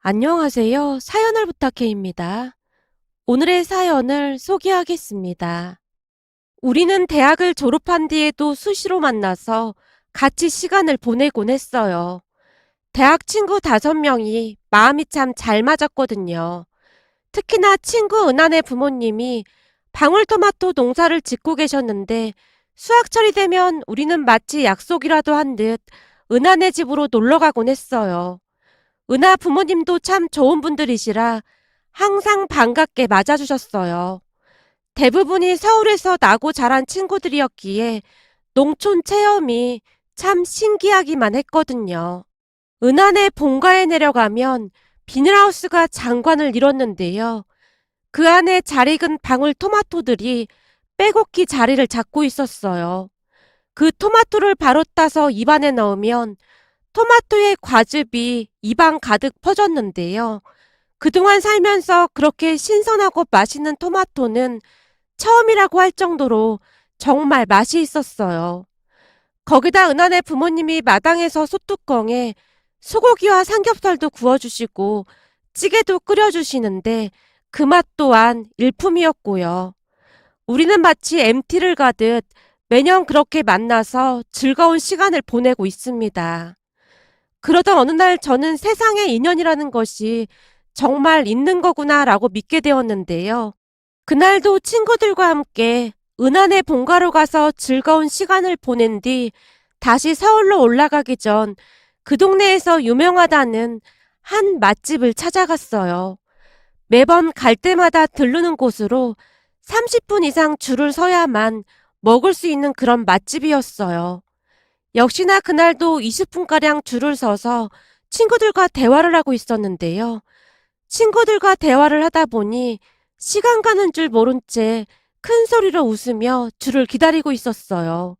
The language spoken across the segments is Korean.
안녕하세요. 사연을 부탁해입니다. 오늘의 사연을 소개하겠습니다. 우리는 대학을 졸업한 뒤에도 수시로 만나서 같이 시간을 보내곤 했어요. 대학 친구 5명이 마음이 참 잘 맞았거든요. 특히나 친구 은한의 부모님이 방울토마토 농사를 짓고 계셨는데 수학철이 되면 우리는 마치 약속이라도 한 듯 은한의 집으로 놀러 가곤 했어요. 은하 부모님도 참 좋은 분들이시라 항상 반갑게 맞아주셨어요. 대부분이 서울에서 나고 자란 친구들이었기에 농촌 체험이 참 신기하기만 했거든요. 은하내 본가에 내려가면 비닐하우스가 장관을 이뤘는데요. 그 안에 잘 익은 방울 토마토들이 빼곡히 자리를 잡고 있었어요. 그 토마토를 바로 따서 입안에 넣으면 토마토의 과즙이 입안 가득 퍼졌는데요. 그동안 살면서 그렇게 신선하고 맛있는 토마토는 처음이라고 할 정도로 정말 맛이 있었어요. 거기다 은하네 부모님이 마당에서 솥뚜껑에 소고기와 삼겹살도 구워주시고 찌개도 끓여주시는데 그 맛 또한 일품이었고요. 우리는 마치 MT를 가듯 매년 그렇게 만나서 즐거운 시간을 보내고 있습니다. 그러던 어느 날 저는 세상의 인연이라는 것이 정말 있는 거구나라고 믿게 되었는데요. 그날도 친구들과 함께 은한의 본가로 가서 즐거운 시간을 보낸 뒤 다시 서울로 올라가기 전 그 동네에서 유명하다는 한 맛집을 찾아갔어요. 매번 갈 때마다 들르는 곳으로 30분 이상 줄을 서야만 먹을 수 있는 그런 맛집이었어요. 역시나 그날도 20분가량 줄을 서서 친구들과 대화를 하고 있었는데요. 친구들과 대화를 하다 보니 시간 가는 줄 모른 채 큰 소리로 웃으며 줄을 기다리고 있었어요.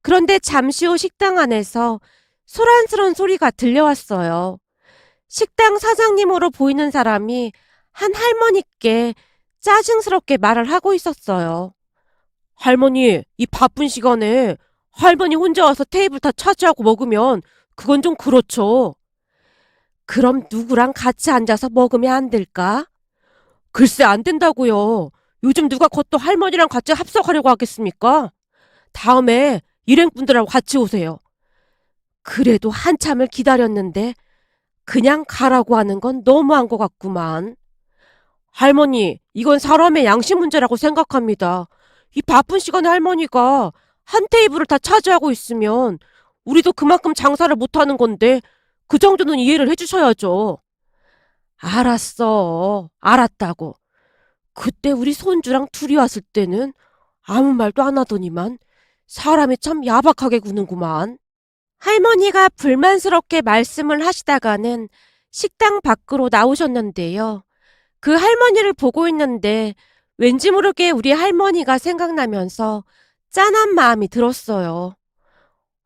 그런데 잠시 후 식당 안에서 소란스러운 소리가 들려왔어요. 식당 사장님으로 보이는 사람이 한 할머니께 짜증스럽게 말을 하고 있었어요. 할머니, 이 바쁜 시간에 할머니 혼자 와서 테이블 다 차지하고 먹으면 그건 좀 그렇죠. 그럼 누구랑 같이 앉아서 먹으면 안 될까? 글쎄 안 된다고요. 요즘 누가 그것도 할머니랑 같이 합석하려고 하겠습니까? 다음에 일행분들하고 같이 오세요. 그래도 한참을 기다렸는데 그냥 가라고 하는 건 너무한 것 같구만. 할머니, 이건 사람의 양심 문제라고 생각합니다. 이 바쁜 시간에 할머니가 한 테이블을 다 차지하고 있으면 우리도 그만큼 장사를 못하는 건데 그 정도는 이해를 해주셔야죠. 알았어. 알았다고. 그때 우리 손주랑 둘이 왔을 때는 아무 말도 안 하더니만 사람이 참 야박하게 구는구만. 할머니가 불만스럽게 말씀을 하시다가는 식당 밖으로 나오셨는데요. 그 할머니를 보고 있는데 왠지 모르게 우리 할머니가 생각나면서 짠한 마음이 들었어요.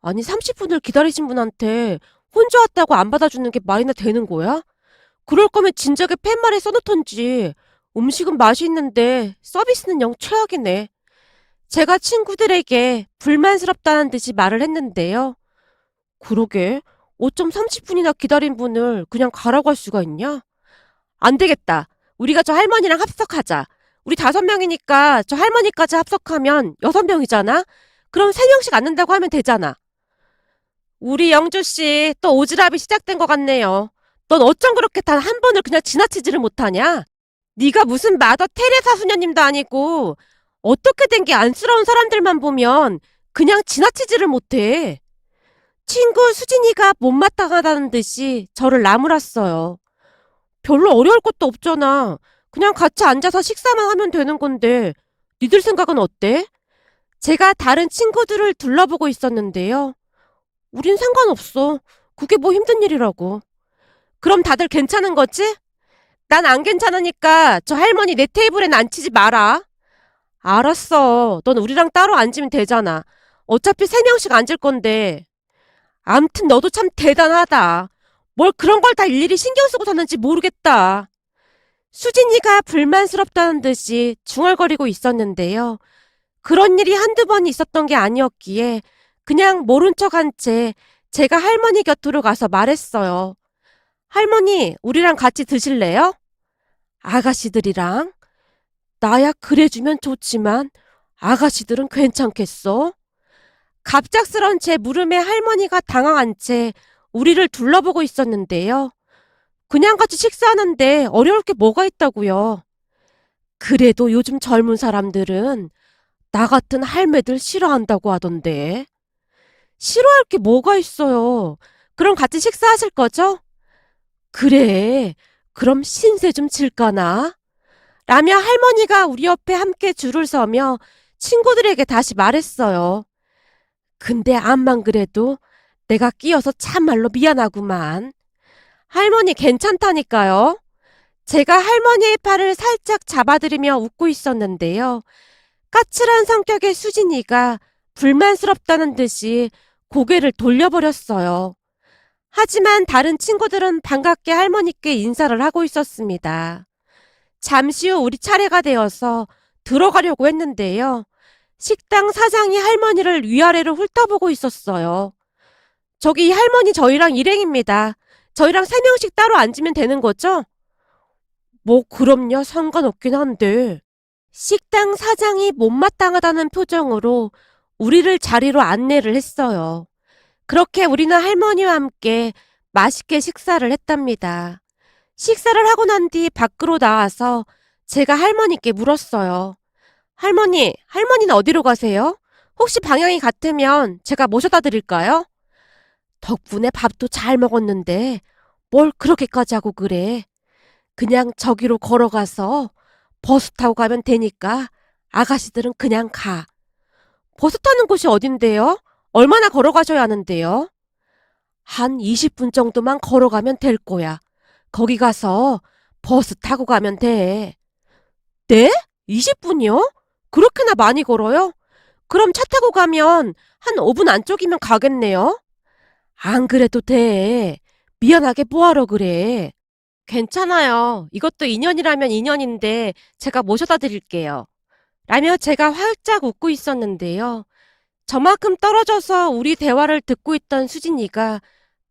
아니 30분을 기다리신 분한테 혼자 왔다고 안 받아주는 게 말이나 되는 거야? 그럴 거면 진작에 팻말에 써놓던지. 음식은 맛이 있는데 서비스는 영 최악이네. 제가 친구들에게 불만스럽다는 듯이 말을 했는데요. 그러게 어쩜 30분이나 기다린 분을 그냥 가라고 할 수가 있냐? 안 되겠다. 우리가 저 할머니랑 합석하자. 우리 5명이니까 저 할머니까지 합석하면 6명이잖아? 그럼 3명씩 앉는다고 하면 되잖아. 우리 영주씨 또 오지랖이 시작된 것 같네요. 넌 어쩜 그렇게 단 한 번을 그냥 지나치지를 못하냐? 네가 무슨 마더 테레사 수녀님도 아니고 어떻게 된 게 안쓰러운 사람들만 보면 그냥 지나치지를 못해. 친구 수진이가 못마땅하다는 듯이 저를 나무랐어요. 별로 어려울 것도 없잖아. 그냥 같이 앉아서 식사만 하면 되는 건데 니들 생각은 어때? 제가 다른 친구들을 둘러보고 있었는데요. 우린 상관없어. 그게 뭐 힘든 일이라고. 그럼 다들 괜찮은 거지? 난 안 괜찮으니까 저 할머니 내 테이블엔 앉히지 마라. 알았어. 넌 우리랑 따로 앉으면 되잖아. 어차피 3명씩 앉을 건데. 암튼 너도 참 대단하다. 뭘 그런 걸 다 일일이 신경 쓰고 사는지 모르겠다. 수진이가 불만스럽다는 듯이 중얼거리고 있었는데요. 그런 일이 한두 번 있었던 게 아니었기에 그냥 모른 척한 채 제가 할머니 곁으로 가서 말했어요. 할머니, 우리랑 같이 드실래요? 아가씨들이랑? 나야 그래주면 좋지만 아가씨들은 괜찮겠어? 갑작스런 제 물음에 할머니가 당황한 채 우리를 둘러보고 있었는데요. 그냥 같이 식사하는데 어려울 게 뭐가 있다고요. 그래도 요즘 젊은 사람들은 나 같은 할매들 싫어한다고 하던데. 싫어할 게 뭐가 있어요. 그럼 같이 식사하실 거죠? 그래. 그럼 신세 좀 질까나? 라며 할머니가 우리 옆에 함께 줄을 서며 친구들에게 다시 말했어요. 근데 암만 그래도 내가 끼어서 참말로 미안하구만. 할머니 괜찮다니까요. 제가 할머니의 팔을 살짝 잡아들이며 웃고 있었는데요. 까칠한 성격의 수진이가 불만스럽다는 듯이 고개를 돌려버렸어요. 하지만 다른 친구들은 반갑게 할머니께 인사를 하고 있었습니다. 잠시 후 우리 차례가 되어서 들어가려고 했는데요. 식당 사장이 할머니를 위아래로 훑어보고 있었어요. 저기 이 할머니 저희랑 일행입니다. 저희랑 3명씩 따로 앉으면 되는 거죠? 뭐 그럼요. 상관없긴 한데. 식당 사장이 못마땅하다는 표정으로 우리를 자리로 안내를 했어요. 그렇게 우리는 할머니와 함께 맛있게 식사를 했답니다. 식사를 하고 난 뒤 밖으로 나와서 제가 할머니께 물었어요. 할머니는 어디로 가세요? 혹시 방향이 같으면 제가 모셔다 드릴까요? 덕분에 밥도 잘 먹었는데 뭘 그렇게까지 하고 그래. 그냥 저기로 걸어가서 버스 타고 가면 되니까 아가씨들은 그냥 가. 버스 타는 곳이 어딘데요? 얼마나 걸어가셔야 하는데요? 한 20분 정도만 걸어가면 될 거야. 거기 가서 버스 타고 가면 돼. 네? 20분이요? 그렇게나 많이 걸어요? 그럼 차 타고 가면 한 5분 안쪽이면 가겠네요? 안 그래도 돼. 미안하게 뭐하러 그래. 괜찮아요. 이것도 인연이라면 인연인데 제가 모셔다 드릴게요. 라며 제가 활짝 웃고 있었는데요. 저만큼 떨어져서 우리 대화를 듣고 있던 수진이가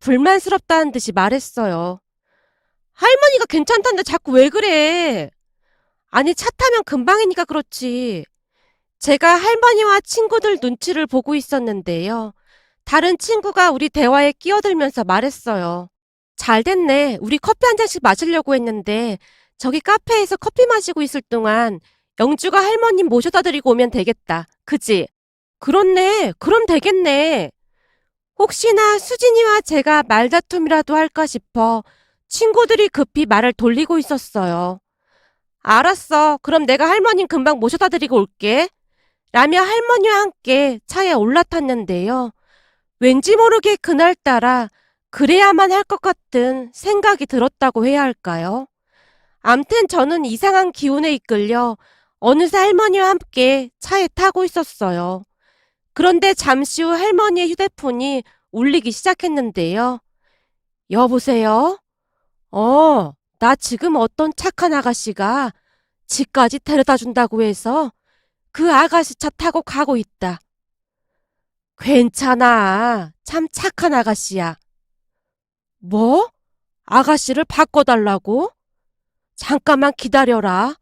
불만스럽다는 듯이 말했어요. 할머니가 괜찮다는데 자꾸 왜 그래? 아니 차 타면 금방이니까 그렇지. 제가 할머니와 친구들 눈치를 보고 있었는데요. 다른 친구가 우리 대화에 끼어들면서 말했어요. 잘 됐네. 우리 커피 한 잔씩 마시려고 했는데 저기 카페에서 커피 마시고 있을 동안 영주가 할머님 모셔다 드리고 오면 되겠다. 그지? 그렇네. 그럼 되겠네. 혹시나 수진이와 제가 말다툼이라도 할까 싶어 친구들이 급히 말을 돌리고 있었어요. 알았어. 그럼 내가 할머님 금방 모셔다 드리고 올게. 라며 할머니와 함께 차에 올라탔는데요. 왠지 모르게 그날따라 그래야만 할 것 같은 생각이 들었다고 해야 할까요? 암튼 저는 이상한 기운에 이끌려 어느새 할머니와 함께 차에 타고 있었어요. 그런데 잠시 후 할머니의 휴대폰이 울리기 시작했는데요. 여보세요? 나 지금 어떤 착한 아가씨가 집까지 데려다 준다고 해서 그 아가씨 차 타고 가고 있다. 괜찮아. 참 착한 아가씨야. 뭐? 아가씨를 바꿔달라고? 잠깐만 기다려라.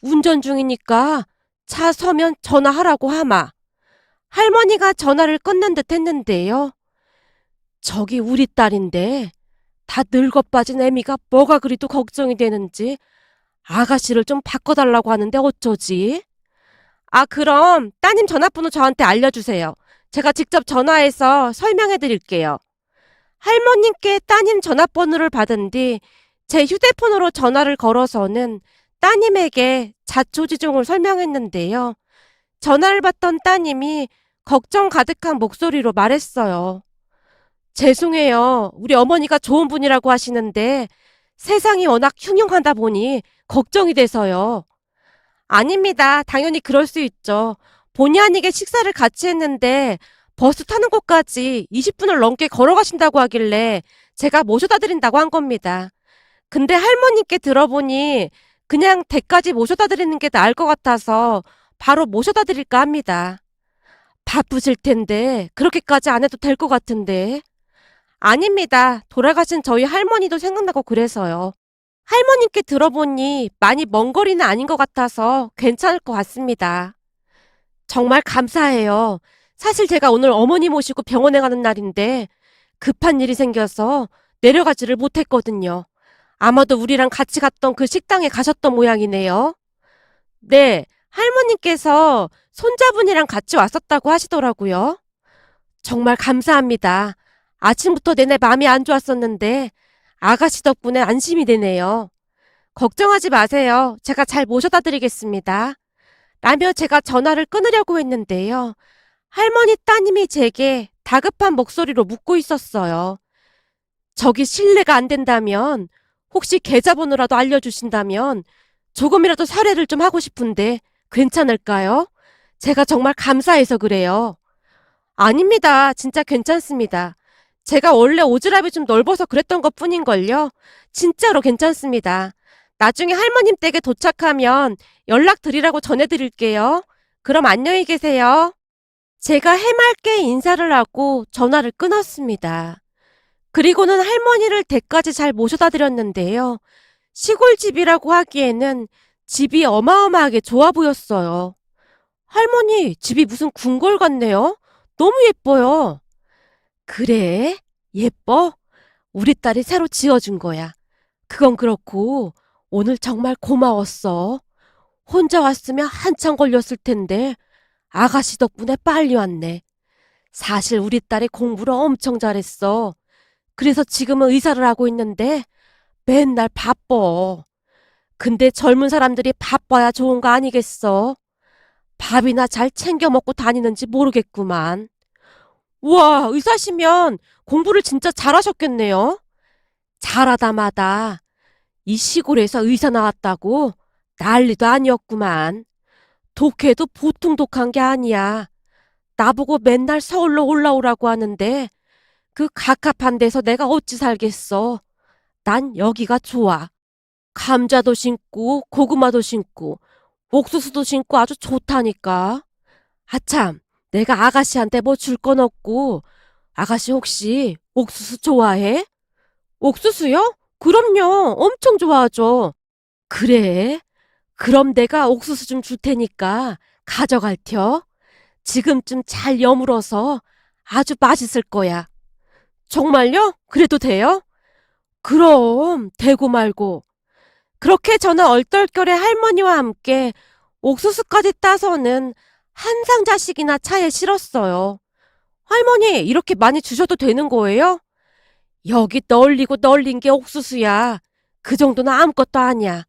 운전 중이니까 차 서면 전화하라고 하마. 할머니가 전화를 끊는 듯 했는데요. 저기 우리 딸인데 다 늙어 빠진 애미가 뭐가 그리도 걱정이 되는지 아가씨를 좀 바꿔달라고 하는데 어쩌지? 아, 그럼 따님 전화번호 저한테 알려주세요. 제가 직접 전화해서 설명해 드릴게요. 할머님께 따님 전화번호를 받은 뒤 제 휴대폰으로 전화를 걸어서는 따님에게 자초지종을 설명했는데요. 전화를 받던 따님이 걱정 가득한 목소리로 말했어요. 죄송해요. 우리 어머니가 좋은 분이라고 하시는데 세상이 워낙 흉흉하다 보니 걱정이 돼서요. 아닙니다. 당연히 그럴 수 있죠. 본의 아니게 식사를 같이 했는데 버스 타는 곳까지 20분을 넘게 걸어가신다고 하길래 제가 모셔다 드린다고 한 겁니다. 근데 할머니께 들어보니 그냥 댁까지 모셔다 드리는 게 나을 것 같아서 바로 모셔다 드릴까 합니다. 바쁘실 텐데 그렇게까지 안 해도 될 것 같은데. 아닙니다. 돌아가신 저희 할머니도 생각나고 그래서요. 할머님께 들어보니 많이 먼 거리는 아닌 것 같아서 괜찮을 것 같습니다. 정말 감사해요. 사실 제가 오늘 어머니 모시고 병원에 가는 날인데 급한 일이 생겨서 내려가지를 못했거든요. 아마도 우리랑 같이 갔던 그 식당에 가셨던 모양이네요. 네, 할머님께서 손자분이랑 같이 왔었다고 하시더라고요. 정말 감사합니다. 아침부터 내내 마음이 안 좋았었는데 아가씨 덕분에 안심이 되네요. 걱정하지 마세요. 제가 잘 모셔다 드리겠습니다. 라며 제가 전화를 끊으려고 했는데요. 할머니 따님이 제게 다급한 목소리로 묻고 있었어요. 저기 실례가 안 된다면 혹시 계좌번호라도 알려주신다면 조금이라도 사례를 좀 하고 싶은데 괜찮을까요? 제가 정말 감사해서 그래요. 아닙니다. 진짜 괜찮습니다. 제가 원래 오지랖이 좀 넓어서 그랬던 것 뿐인걸요. 진짜로 괜찮습니다. 나중에 할머님 댁에 도착하면 연락드리라고 전해드릴게요. 그럼 안녕히 계세요. 제가 해맑게 인사를 하고 전화를 끊었습니다. 그리고는 할머니를 댁까지 잘 모셔다 드렸는데요. 시골집이라고 하기에는 집이 어마어마하게 좋아 보였어요. 할머니, 집이 무슨 궁궐 같네요. 너무 예뻐요. 그래? 예뻐? 우리 딸이 새로 지어준 거야. 그건 그렇고 오늘 정말 고마웠어. 혼자 왔으면 한참 걸렸을 텐데 아가씨 덕분에 빨리 왔네. 사실 우리 딸이 공부를 엄청 잘했어. 그래서 지금은 의사를 하고 있는데 맨날 바빠. 근데 젊은 사람들이 바빠야 좋은 거 아니겠어? 밥이나 잘 챙겨 먹고 다니는지 모르겠구만. 우와, 의사시면 공부를 진짜 잘하셨겠네요. 잘하다마다 이 시골에서 의사 나왔다고 난리도 아니었구만. 독해도 보통 독한 게 아니야. 나보고 맨날 서울로 올라오라고 하는데 그 갑갑한 데서 내가 어찌 살겠어. 난 여기가 좋아. 감자도 심고 고구마도 심고 옥수수도 심고 아주 좋다니까. 아참, 내가 아가씨한테 뭐 줄 건 없고 아가씨 혹시 옥수수 좋아해? 옥수수요? 그럼요. 엄청 좋아하죠. 그래? 그럼 내가 옥수수 좀 줄 테니까 가져갈 텨. 지금쯤 잘 여물어서 아주 맛있을 거야. 정말요? 그래도 돼요? 그럼 되고 말고. 그렇게 저는 얼떨결에 할머니와 함께 옥수수까지 따서는 한 상자씩이나 차에 실었어요. 할머니, 이렇게 많이 주셔도 되는 거예요? 여기 널리고 널린 게 옥수수야. 그 정도는 아무것도 아니야.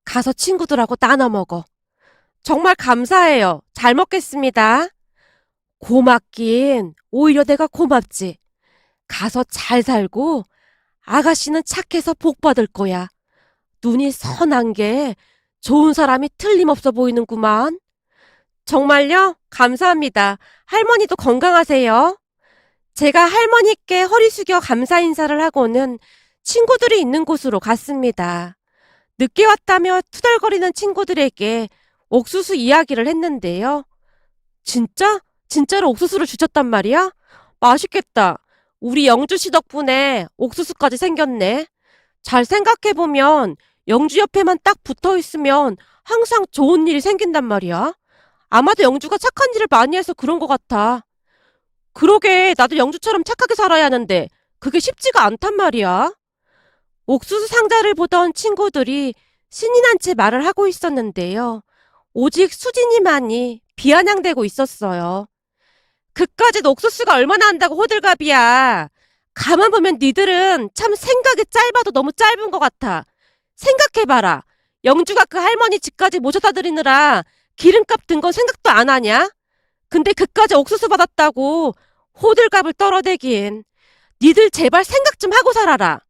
가서 친구들하고 나눠 먹어. 정말 감사해요. 잘 먹겠습니다. 고맙긴 오히려 내가 고맙지. 가서 잘 살고 아가씨는 착해서 복 받을 거야. 눈이 선한 게 좋은 사람이 틀림없어 보이는구만. 정말요? 감사합니다. 할머니도 건강하세요. 제가 할머니께 허리 숙여 감사 인사를 하고는 친구들이 있는 곳으로 갔습니다. 늦게 왔다며 투덜거리는 친구들에게 옥수수 이야기를 했는데요. 진짜? 진짜로 옥수수를 주셨단 말이야? 맛있겠다. 우리 영주씨 덕분에 옥수수까지 생겼네. 잘 생각해보면 영주 옆에만 딱 붙어 있으면 항상 좋은 일이 생긴단 말이야. 아마도 영주가 착한 일을 많이 해서 그런 것 같아. 그러게 나도 영주처럼 착하게 살아야 하는데 그게 쉽지가 않단 말이야. 옥수수 상자를 보던 친구들이 신이 난 채 말을 하고 있었는데요. 오직 수진이만이 비아냥대고 있었어요. 그까짓 옥수수가 얼마나 한다고 호들갑이야. 가만 보면 니들은 참 생각이 짧아도 너무 짧은 것 같아. 생각해봐라. 영주가 그 할머니 집까지 모셔다 드리느라 기름값 든 건 생각도 안 하냐? 근데 그까지 옥수수 받았다고 호들갑을 떨어대긴. 니들 제발 생각 좀 하고 살아라.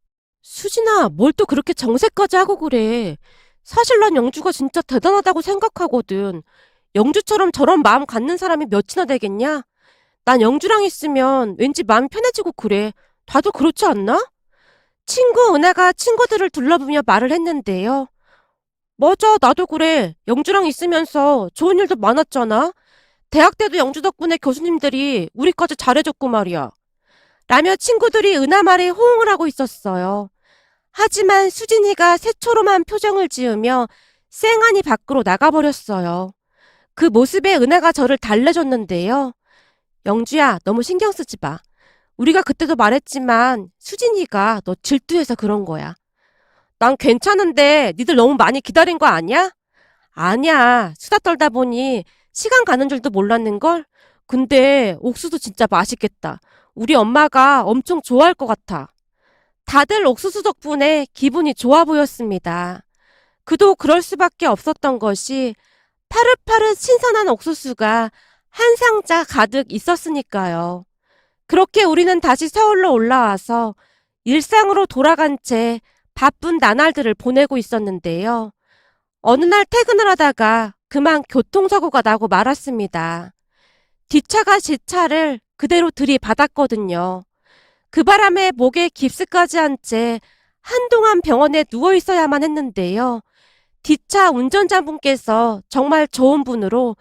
수진아, 뭘 또 그렇게 정색까지 하고 그래. 사실 난 영주가 진짜 대단하다고 생각하거든. 영주처럼 저런 마음 갖는 사람이 몇이나 되겠냐? 난 영주랑 있으면 왠지 마음 편해지고 그래. 다들 그렇지 않나? 친구 은하가 친구들을 둘러보며 말을 했는데요. 맞아, 나도 그래. 영주랑 있으면서 좋은 일도 많았잖아. 대학 때도 영주 덕분에 교수님들이 우리까지 잘해줬고 말이야. 라며 친구들이 은하 말에 호응을 하고 있었어요. 하지만 수진이가 새초롬한 표정을 지으며 쌩하니 밖으로 나가버렸어요. 그 모습에 은하가 저를 달래줬는데요. 영주야, 너무 신경 쓰지 마. 우리가 그때도 말했지만 수진이가 너 질투해서 그런 거야. 난 괜찮은데 니들 너무 많이 기다린 거 아니야? 아니야. 수다 떨다 보니 시간 가는 줄도 몰랐는걸? 근데 옥수수 진짜 맛있겠다. 우리 엄마가 엄청 좋아할 것 같아. 다들 옥수수 덕분에 기분이 좋아 보였습니다. 그도 그럴 수밖에 없었던 것이 파릇파릇 신선한 옥수수가 한 상자 가득 있었으니까요. 그렇게 우리는 다시 서울로 올라와서 일상으로 돌아간 채 바쁜 나날들을 보내고 있었는데요. 어느 날 퇴근을 하다가 그만 교통사고가 나고 말았습니다. 뒷차가 제 차를 그대로 들이받았거든요. 그 바람에 목에 깁스까지 한 채 한동안 병원에 누워 있어야만 했는데요. 뒷차 운전자분께서 정말 좋은 분으로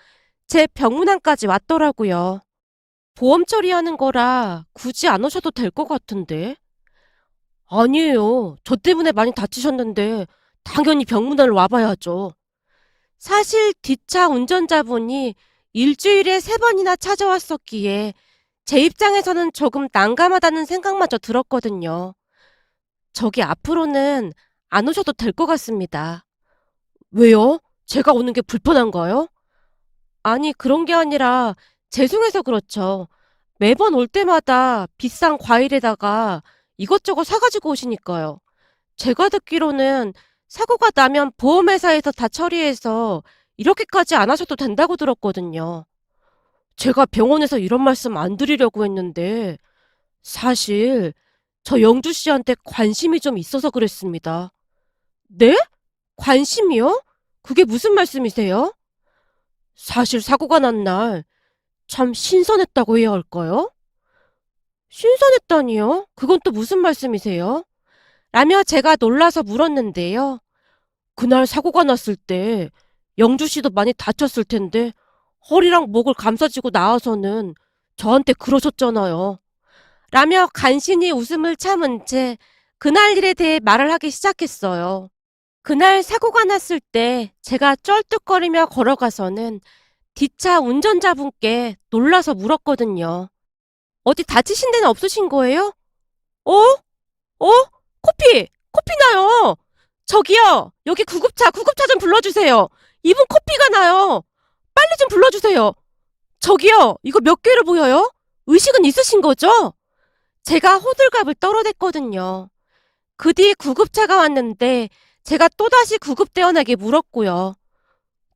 제 병문안까지 왔더라고요. 보험 처리하는 거라 굳이 안 오셔도 될 것 같은데. 아니에요. 저 때문에 많이 다치셨는데 당연히 병문안을 와봐야죠. 사실 뒷차 운전자분이 일주일에 3번이나 찾아왔었기에 제 입장에서는 조금 난감하다는 생각마저 들었거든요. 저기 앞으로는 안 오셔도 될 것 같습니다. 왜요? 제가 오는 게 불편한가요? 아니, 그런 게 아니라 죄송해서 그렇죠. 매번 올 때마다 비싼 과일에다가 이것저것 사가지고 오시니까요. 제가 듣기로는 사고가 나면 보험회사에서 다 처리해서 이렇게까지 안 하셔도 된다고 들었거든요. 제가 병원에서 이런 말씀 안 드리려고 했는데 사실 저 영주 씨한테 관심이 좀 있어서 그랬습니다. 네? 관심이요? 그게 무슨 말씀이세요? 사실 사고가 난 날 참 신선했다고 해야 할까요? 신선했다니요? 그건 또 무슨 말씀이세요? 라며 제가 놀라서 물었는데요. 그날 사고가 났을 때 영주 씨도 많이 다쳤을 텐데 허리랑 목을 감싸지고 나와서는 저한테 그러셨잖아요. 라며 간신히 웃음을 참은 채 그날 일에 대해 말을 하기 시작했어요. 그날 사고가 났을 때 제가 쩔뚝거리며 걸어가서는 뒷차 운전자분께 놀라서 물었거든요. 어디 다치신 데는 없으신 거예요? 어? 어? 코피 나요! 저기요! 여기 구급차 좀 불러주세요! 이분 코피가 나요! 빨리 좀 불러주세요! 저기요! 이거 몇 개를 보여요? 의식은 있으신 거죠? 제가 호들갑을 떨어댔거든요. 그 뒤 구급차가 왔는데 제가 또다시 구급대원에게 물었고요.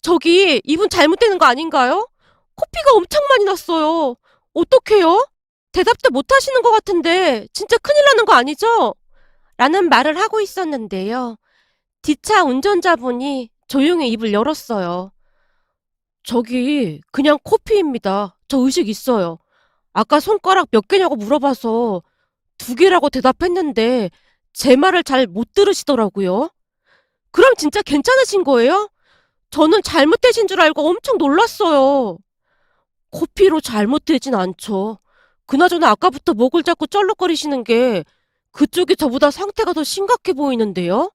저기 이분 잘못되는 거 아닌가요? 코피가 엄청 많이 났어요. 어떡해요? 대답도 못 하시는 것 같은데 진짜 큰일 나는 거 아니죠? 라는 말을 하고 있었는데요. 뒷차 운전자분이 조용히 입을 열었어요. 저기 그냥 코피입니다. 저 의식 있어요. 아까 손가락 몇 개냐고 물어봐서 2개라고 대답했는데 제 말을 잘 못 들으시더라고요. 그럼 진짜 괜찮으신 거예요? 저는 잘못되신 줄 알고 엄청 놀랐어요. 코피로 잘못되진 않죠. 그나저나 아까부터 목을 잡고 쩔룩거리시는 게 그쪽이 저보다 상태가 더 심각해 보이는데요?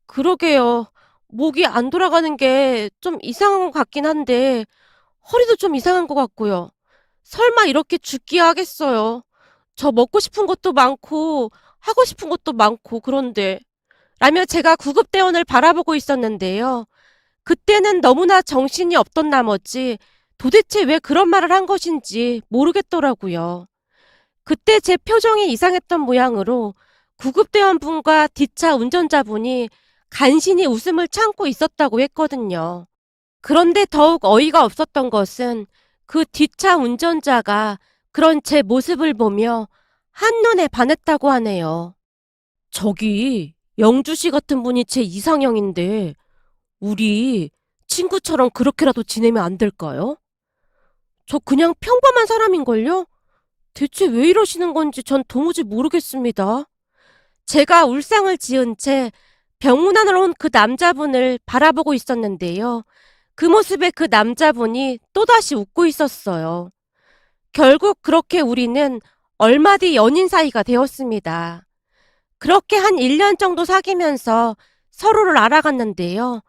그러게요. 목이 안 돌아가는 게 좀 이상한 것 같긴 한데 허리도 좀 이상한 것 같고요. 설마 이렇게 죽기야 하겠어요. 저 먹고 싶은 것도 많고 하고 싶은 것도 많고 그런데 라며 제가 구급대원을 바라보고 있었는데요. 그때는 너무나 정신이 없던 나머지 도대체 왜 그런 말을 한 것인지 모르겠더라고요. 그때 제 표정이 이상했던 모양으로 구급대원분과 뒷차 운전자분이 간신히 웃음을 참고 있었다고 했거든요. 그런데 더욱 어이가 없었던 것은 그 뒷차 운전자가 그런 제 모습을 보며 한눈에 반했다고 하네요. 저기 영주씨 같은 분이 제 이상형인데 우리 친구처럼 그렇게라도 지내면 안 될까요? 저 그냥 평범한 사람인걸요? 대체 왜 이러시는 건지 전 도무지 모르겠습니다. 제가 울상을 지은 채 병문안으로 온 그 남자분을 바라보고 있었는데요. 그 모습에 그 남자분이 또다시 웃고 있었어요. 결국 그렇게 우리는 얼마 뒤 연인 사이가 되었습니다. 그렇게 한 1년 정도 사귀면서 서로를 알아갔는데요.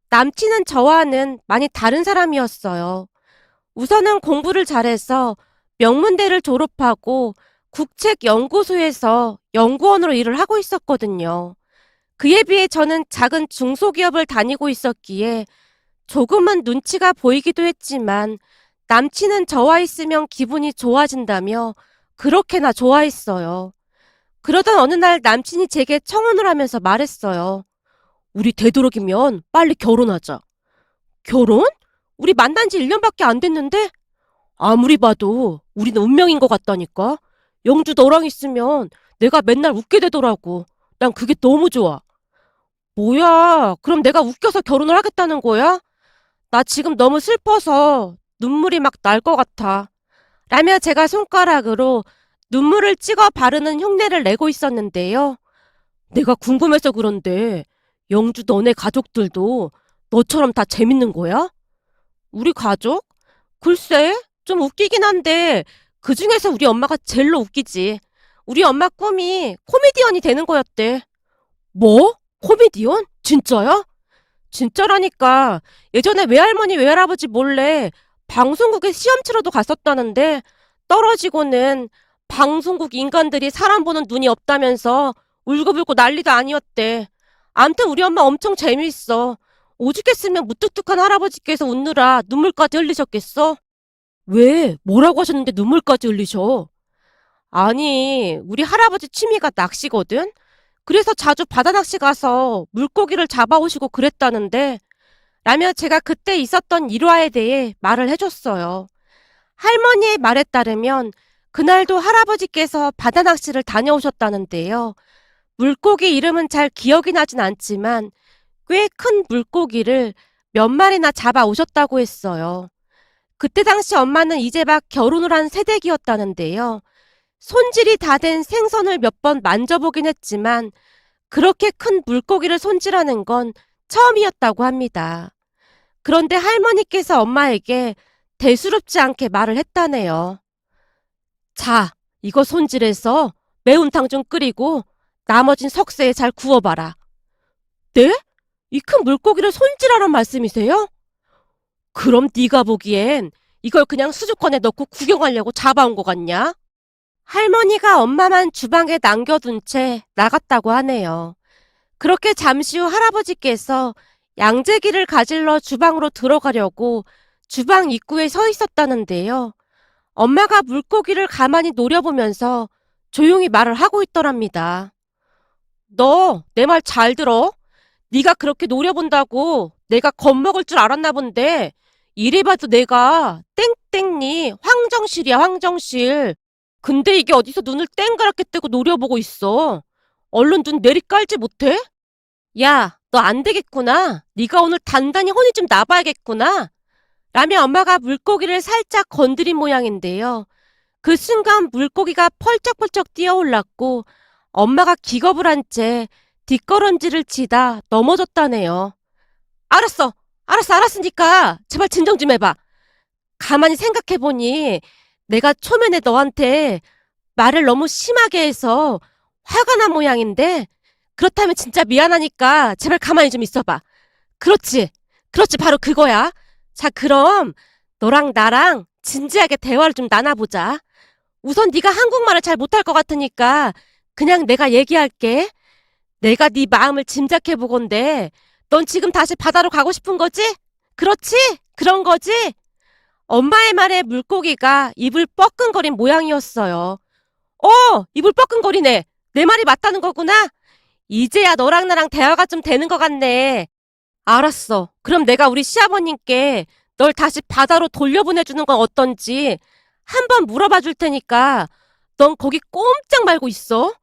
남친은 저와는 많이 다른 사람이었어요. 우선은 공부를 잘해서 명문대를 졸업하고 국책연구소에서 연구원으로 일을 하고 있었거든요. 그에 비해 저는 작은 중소기업을 다니고 있었기에 조금은 눈치가 보이기도 했지만 남친은 저와 있으면 기분이 좋아진다며 그렇게나 좋아했어요. 그러던 어느 날 남친이 제게 청혼을 하면서 말했어요. 우리 되도록이면 빨리 결혼하자. 결혼? 우리 만난 지 1년밖에 안 됐는데? 아무리 봐도 우리는 운명인 것 같다니까. 영주 너랑 있으면 내가 맨날 웃게 되더라고. 난 그게 너무 좋아. 뭐야, 그럼 내가 웃겨서 결혼을 하겠다는 거야? 나 지금 너무 슬퍼서 눈물이 막 날 것 같아. 라며 제가 손가락으로 눈물을 찍어 바르는 흉내를 내고 있었는데요. 내가 궁금해서 그런데 영주 너네 가족들도 너처럼 다 재밌는 거야? 우리 가족? 글쎄, 좀 웃기긴 한데 그 중에서 우리 엄마가 제일로 웃기지. 우리 엄마 꿈이 코미디언이 되는 거였대. 뭐? 코미디언? 진짜야? 진짜라니까. 예전에 외할머니 외할아버지 몰래 방송국에 시험 치러도 갔었다는데 떨어지고는 방송국 인간들이 사람 보는 눈이 없다면서 울고불고 난리도 아니었대. 암튼 우리 엄마 엄청 재미있어. 오죽했으면 무뚝뚝한 할아버지께서 웃느라 눈물까지 흘리셨겠어? 왜? 뭐라고 하셨는데 눈물까지 흘리셔? 아니, 우리 할아버지 취미가 낚시거든? 그래서 자주 바다 낚시 가서 물고기를 잡아오시고 그랬다는데, 라며 제가 그때 있었던 일화에 대해 말을 해줬어요. 할머니의 말에 따르면 그날도 할아버지께서 바다 낚시를 다녀오셨다는데요. 물고기 이름은 잘 기억이 나진 않지만 꽤 큰 물고기를 몇 마리나 잡아오셨다고 했어요. 그때 당시 엄마는 이제 막 결혼을 한 새댁이었다는데요. 손질이 다 된 생선을 몇 번 만져보긴 했지만 그렇게 큰 물고기를 손질하는 건 처음이었다고 합니다. 그런데 할머니께서 엄마에게 대수롭지 않게 말을 했다네요. 자, 이거 손질해서 매운탕 좀 끓이고 나머진 석쇠에 잘 구워봐라. 네? 이 큰 물고기를 손질하란 말씀이세요? 그럼 네가 보기엔 이걸 그냥 수족관에 넣고 구경하려고 잡아온 것 같냐? 할머니가 엄마만 주방에 남겨둔 채 나갔다고 하네요. 그렇게 잠시 후 할아버지께서 양재기를 가질러 주방으로 들어가려고 주방 입구에 서 있었다는데요. 엄마가 물고기를 가만히 노려보면서 조용히 말을 하고 있더랍니다. 너 내 말 잘 들어? 네가 그렇게 노려본다고 내가 겁먹을 줄 알았나 본데 이래봐도 내가 땡땡니 황정실이야 황정실. 근데 이게 어디서 눈을 땡그랗게 뜨고 노려보고 있어. 얼른 눈 내리 깔지 못해? 야, 너 안 되겠구나. 네가 오늘 단단히 혼이 좀 나봐야겠구나. 라며 엄마가 물고기를 살짝 건드린 모양인데요. 그 순간 물고기가 펄쩍펄쩍 뛰어올랐고 엄마가 기겁을 한 채 뒷걸음질을 치다 넘어졌다네요. 알았어. 알았으니까 제발 진정 좀 해봐. 가만히 생각해보니 내가 초면에 너한테 말을 너무 심하게 해서 화가 난 모양인데 그렇다면 진짜 미안하니까 제발 가만히 좀 있어봐. 그렇지. 그렇지. 바로 그거야. 자, 그럼 너랑 나랑 진지하게 대화를 좀 나눠보자. 우선 네가 한국말을 잘 못할 것 같으니까 그냥 내가 얘기할게. 내가 네 마음을 짐작해보건데 넌 지금 다시 바다로 가고 싶은 거지? 그렇지? 그런 거지? 엄마의 말에 물고기가 입을 뻐끔거린 모양이었어요. 입을 뻐끔거리네. 내 말이 맞다는 거구나. 이제야 너랑 나랑 대화가 좀 되는 것 같네. 알았어. 그럼 내가 우리 시아버님께 널 다시 바다로 돌려보내주는 건 어떤지 한번 물어봐 줄 테니까 넌 거기 꼼짝 말고 있어.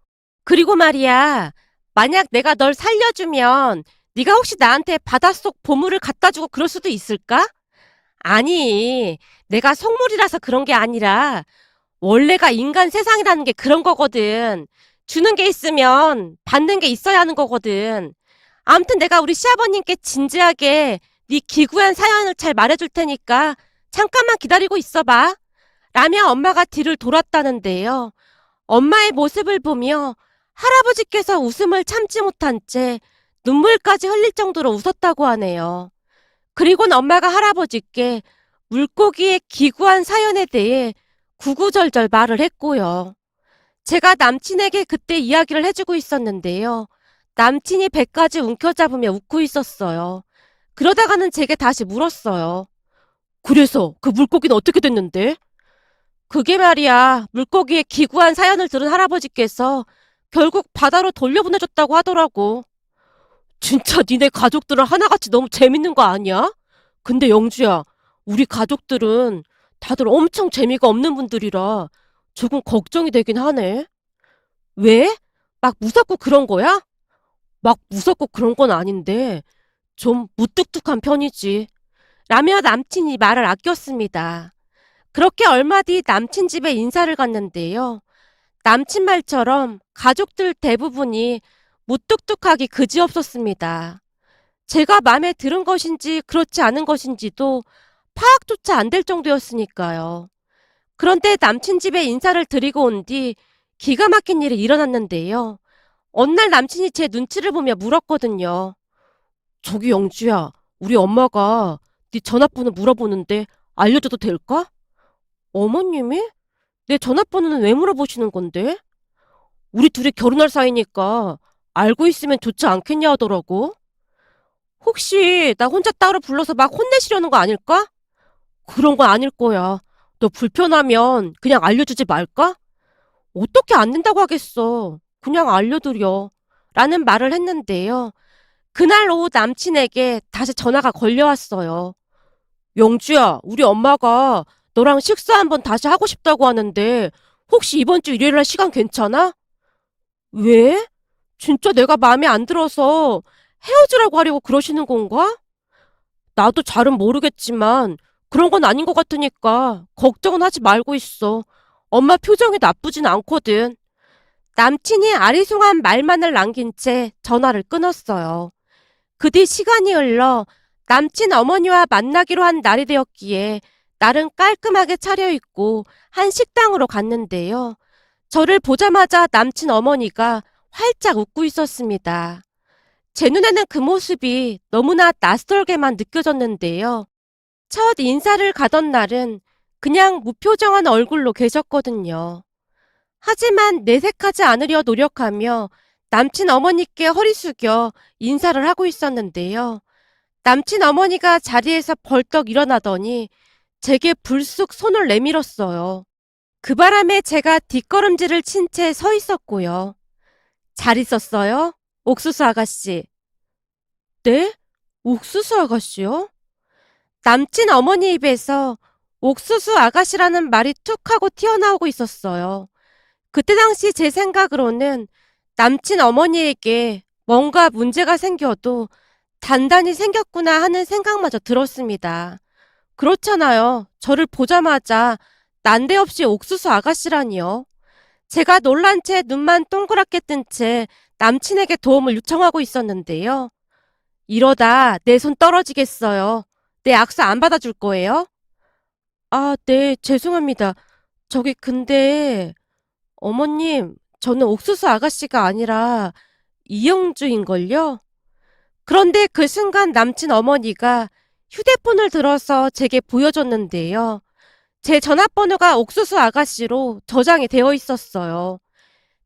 그리고 말이야, 만약 내가 널 살려주면 네가 혹시 나한테 바닷속 보물을 갖다 주고 그럴 수도 있을까? 아니, 내가 속물이라서 그런 게 아니라 원래가 인간 세상이라는 게 그런 거거든. 주는 게 있으면 받는 게 있어야 하는 거거든. 아무튼 내가 우리 시아버님께 진지하게 네 기구한 사연을 잘 말해줄 테니까 잠깐만 기다리고 있어봐. 라며 엄마가 뒤를 돌았다는데요. 엄마의 모습을 보며 할아버지께서 웃음을 참지 못한 채 눈물까지 흘릴 정도로 웃었다고 하네요. 그리고는 엄마가 할아버지께 물고기의 기구한 사연에 대해 구구절절 말을 했고요. 제가 남친에게 그때 이야기를 해주고 있었는데요. 남친이 배까지 움켜잡으며 웃고 있었어요. 그러다가는 제게 다시 물었어요. 그래서 그 물고기는 어떻게 됐는데? 그게 말이야, 물고기의 기구한 사연을 들은 할아버지께서 결국 바다로 돌려보내줬다고 하더라고. 진짜 니네 가족들은 하나같이 너무 재밌는 거 아니야? 근데 영주야, 우리 가족들은 다들 엄청 재미가 없는 분들이라 조금 걱정이 되긴 하네. 왜? 막 무섭고 그런 거야? 막 무섭고 그런 건 아닌데 좀 무뚝뚝한 편이지. 라며 남친이 말을 아꼈습니다. 그렇게 얼마 뒤 남친 집에 인사를 갔는데요. 남친 말처럼 가족들 대부분이 무뚝뚝하기 그지없었습니다. 제가 마음에 들은 것인지 그렇지 않은 것인지도 파악조차 안 될 정도였으니까요. 그런데 남친 집에 인사를 드리고 온 뒤 기가 막힌 일이 일어났는데요. 어느 날 남친이 제 눈치를 보며 물었거든요. 저기 영주야, 우리 엄마가 네 전화번호 물어보는데 알려줘도 될까? 어머님이? 내 전화번호는 왜 물어보시는 건데? 우리 둘이 결혼할 사이니까 알고 있으면 좋지 않겠냐 하더라고. 혹시 나 혼자 따로 불러서 막 혼내시려는 거 아닐까? 그런 건 아닐 거야. 너 불편하면 그냥 알려주지 말까? 어떻게 안 된다고 하겠어. 그냥 알려드려. 라는 말을 했는데요. 그날 오후 남친에게 다시 전화가 걸려왔어요. 영주야, 우리 엄마가 너랑 식사 한번 다시 하고 싶다고 하는데 혹시 이번 주 일요일 날 시간 괜찮아? 왜? 진짜 내가 마음에 안 들어서 헤어지라고 하려고 그러시는 건가? 나도 잘은 모르겠지만 그런 건 아닌 것 같으니까 걱정은 하지 말고 있어. 엄마 표정이 나쁘진 않거든. 남친이 아리송한 말만을 남긴 채 전화를 끊었어요. 그 뒤 시간이 흘러 남친 어머니와 만나기로 한 날이 되었기에 날은 깔끔하게 차려입고 한 식당으로 갔는데요. 저를 보자마자 남친 어머니가 활짝 웃고 있었습니다. 제 눈에는 그 모습이 너무나 낯설게만 느껴졌는데요. 첫 인사를 가던 날은 그냥 무표정한 얼굴로 계셨거든요. 하지만 내색하지 않으려 노력하며 남친 어머니께 허리 숙여 인사를 하고 있었는데요. 남친 어머니가 자리에서 벌떡 일어나더니 제게 불쑥 손을 내밀었어요. 그 바람에 제가 뒷걸음질을 친 채 서 있었고요. 잘 있었어요? 옥수수 아가씨. 네? 옥수수 아가씨요? 남친 어머니 입에서 옥수수 아가씨라는 말이 툭 하고 튀어나오고 있었어요. 그때 당시 제 생각으로는 남친 어머니에게 뭔가 문제가 생겨도 단단히 생겼구나 하는 생각마저 들었습니다. 그렇잖아요. 저를 보자마자 난데없이 옥수수 아가씨라니요. 제가 놀란 채 눈만 동그랗게 뜬 채 남친에게 도움을 요청하고 있었는데요. 이러다 내 손 떨어지겠어요. 내 악수 안 받아줄 거예요? 아, 네, 죄송합니다. 저기 근데 어머님, 저는 옥수수 아가씨가 아니라 이영주인걸요? 그런데 그 순간 남친 어머니가 휴대폰을 들어서 제게 보여줬는데요. 제 전화번호가 옥수수 아가씨로 저장이 되어 있었어요.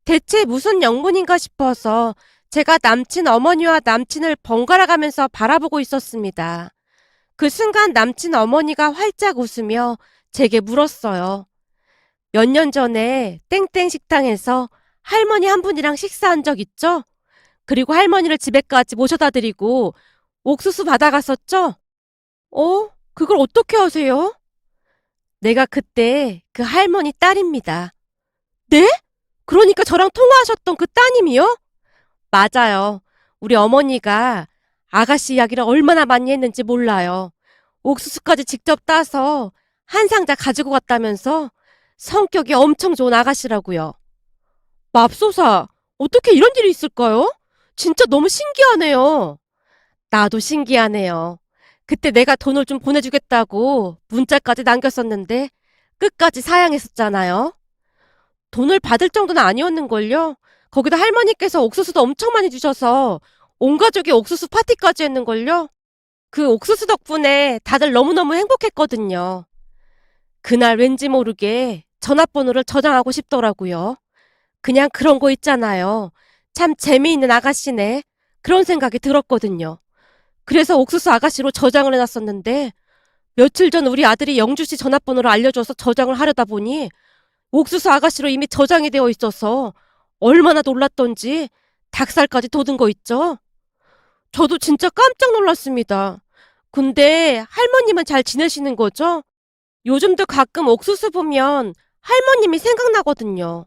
대체 무슨 영문인가 싶어서 제가 남친 어머니와 남친을 번갈아 가면서 바라보고 있었습니다. 그 순간 남친 어머니가 활짝 웃으며 제게 물었어요. 몇 년 전에 땡땡 식당에서 할머니 한 분이랑 식사한 적 있죠? 그리고 할머니를 집에까지 모셔다 드리고 옥수수 받아갔었죠? 그걸 어떻게 아세요? 내가 그때 그 할머니 딸입니다. 네? 그러니까 저랑 통화하셨던 그 따님이요? 맞아요. 우리 어머니가 아가씨 이야기를 얼마나 많이 했는지 몰라요. 옥수수까지 직접 따서 한 상자 가지고 갔다면서 성격이 엄청 좋은 아가씨라고요. 맙소사, 어떻게 이런 일이 있을까요? 진짜 너무 신기하네요. 나도 신기하네요. 그때 내가 돈을 좀 보내주겠다고 문자까지 남겼었는데 끝까지 사양했었잖아요. 돈을 받을 정도는 아니었는걸요? 거기다 할머니께서 옥수수도 엄청 많이 주셔서 온 가족이 옥수수 파티까지 했는걸요? 그 옥수수 덕분에 다들 너무너무 행복했거든요. 그날 왠지 모르게 전화번호를 저장하고 싶더라고요. 그냥 그런 거 있잖아요. 참 재미있는 아가씨네. 그런 생각이 들었거든요. 그래서 옥수수 아가씨로 저장을 해놨었는데 며칠 전 우리 아들이 영주 씨 전화번호를 알려줘서 저장을 하려다 보니 옥수수 아가씨로 이미 저장이 되어 있어서 얼마나 놀랐던지 닭살까지 돋은 거 있죠? 저도 진짜 깜짝 놀랐습니다. 근데 할머님은 잘 지내시는 거죠? 요즘도 가끔 옥수수 보면 할머님이 생각나거든요.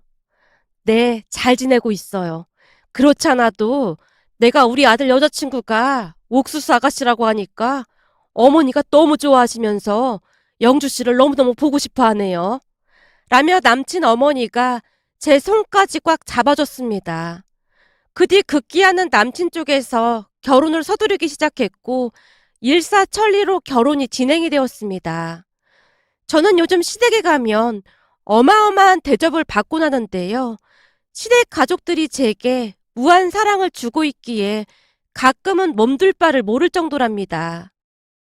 네, 잘 지내고 있어요. 그렇지 않아도 내가 우리 아들 여자친구가 옥수수 아가씨라고 하니까 어머니가 너무 좋아하시면서 영주 씨를 너무너무 보고 싶어 하네요. 라며 남친 어머니가 제 손까지 꽉 잡아줬습니다. 그 뒤 급기야는 남친 쪽에서 결혼을 서두르기 시작했고 일사천리로 결혼이 진행이 되었습니다. 저는 요즘 시댁에 가면 어마어마한 대접을 받곤 하는데요. 시댁 가족들이 제게 무한 사랑을 주고 있기에 가끔은 몸둘 바를 모를 정도랍니다.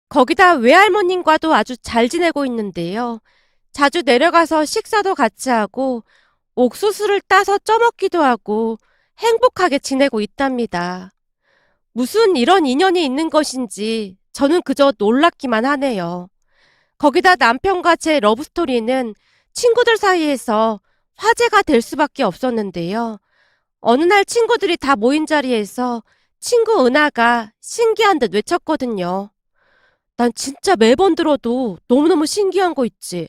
거기다 외할머님과도 아주 잘 지내고 있는데요. 자주 내려가서 식사도 같이 하고 옥수수를 따서 쪄먹기도 하고 행복하게 지내고 있답니다. 무슨 이런 인연이 있는 것인지 저는 그저 놀랍기만 하네요. 거기다 남편과 제 러브스토리는 친구들 사이에서 화제가 될 수밖에 없었는데요. 어느 날 친구들이 다 모인 자리에서 친구 은하가 신기한 듯 외쳤거든요. 난 진짜 매번 들어도 너무너무 신기한 거 있지.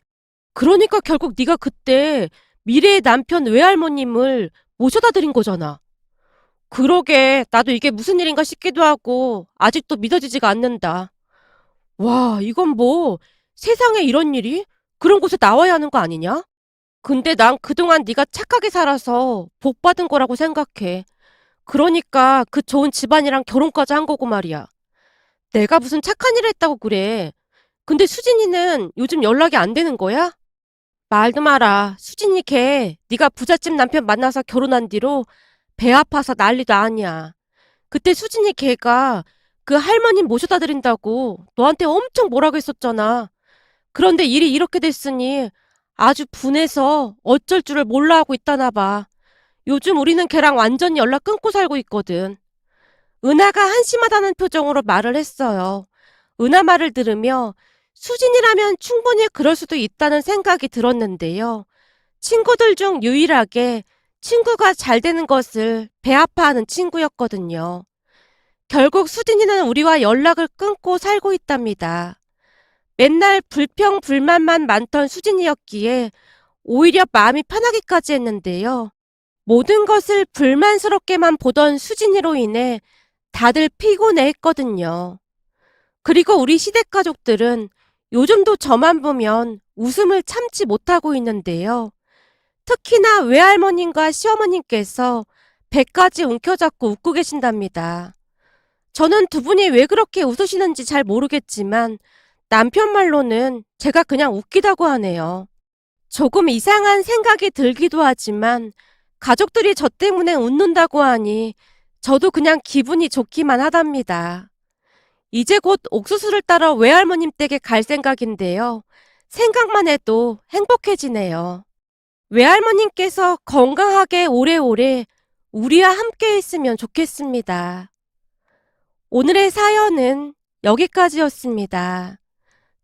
그러니까 결국 네가 그때 미래의 남편 외할머님을 모셔다 드린 거잖아. 그러게 나도 이게 무슨 일인가 싶기도 하고 아직도 믿어지지가 않는다. 와, 이건 뭐 세상에 이런 일이 그런 곳에 나와야 하는 거 아니냐? 근데 난 그동안 네가 착하게 살아서 복 받은 거라고 생각해. 그러니까 그 좋은 집안이랑 결혼까지 한 거고 말이야. 내가 무슨 착한 일을 했다고 그래. 근데 수진이는 요즘 연락이 안 되는 거야? 말도 마라. 수진이 걔 네가 부잣집 남편 만나서 결혼한 뒤로 배 아파서 난리도 아니야. 그때 수진이 걔가 그 할머님 모셔다 드린다고 너한테 엄청 뭐라고 했었잖아. 그런데 일이 이렇게 됐으니 아주 분해서 어쩔 줄을 몰라 하고 있다나 봐. 요즘 우리는 걔랑 완전히 연락 끊고 살고 있거든. 은하가 한심하다는 표정으로 말을 했어요. 은하 말을 들으며 수진이라면 충분히 그럴 수도 있다는 생각이 들었는데요. 친구들 중 유일하게 친구가 잘 되는 것을 배 아파하는 친구였거든요. 결국 수진이는 우리와 연락을 끊고 살고 있답니다. 맨날 불평, 불만만 많던 수진이었기에 오히려 마음이 편하기까지 했는데요. 모든 것을 불만스럽게만 보던 수진이로 인해 다들 피곤해 했거든요. 그리고 우리 시댁 가족들은 요즘도 저만 보면 웃음을 참지 못하고 있는데요. 특히나 외할머님과 시어머님께서 배까지 움켜잡고 웃고 계신답니다. 저는 두 분이 왜 그렇게 웃으시는지 잘 모르겠지만 남편 말로는 제가 그냥 웃기다고 하네요. 조금 이상한 생각이 들기도 하지만 가족들이 저 때문에 웃는다고 하니 저도 그냥 기분이 좋기만 하답니다. 이제 곧 옥수수를 따러 외할머님 댁에 갈 생각인데요. 생각만 해도 행복해지네요. 외할머님께서 건강하게 오래오래 우리와 함께 했으면 좋겠습니다. 오늘의 사연은 여기까지였습니다.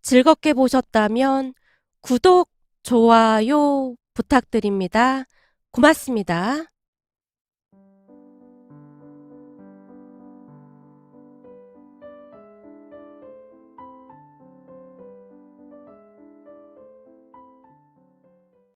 즐겁게 보셨다면 구독, 좋아요 부탁드립니다. 고맙습니다.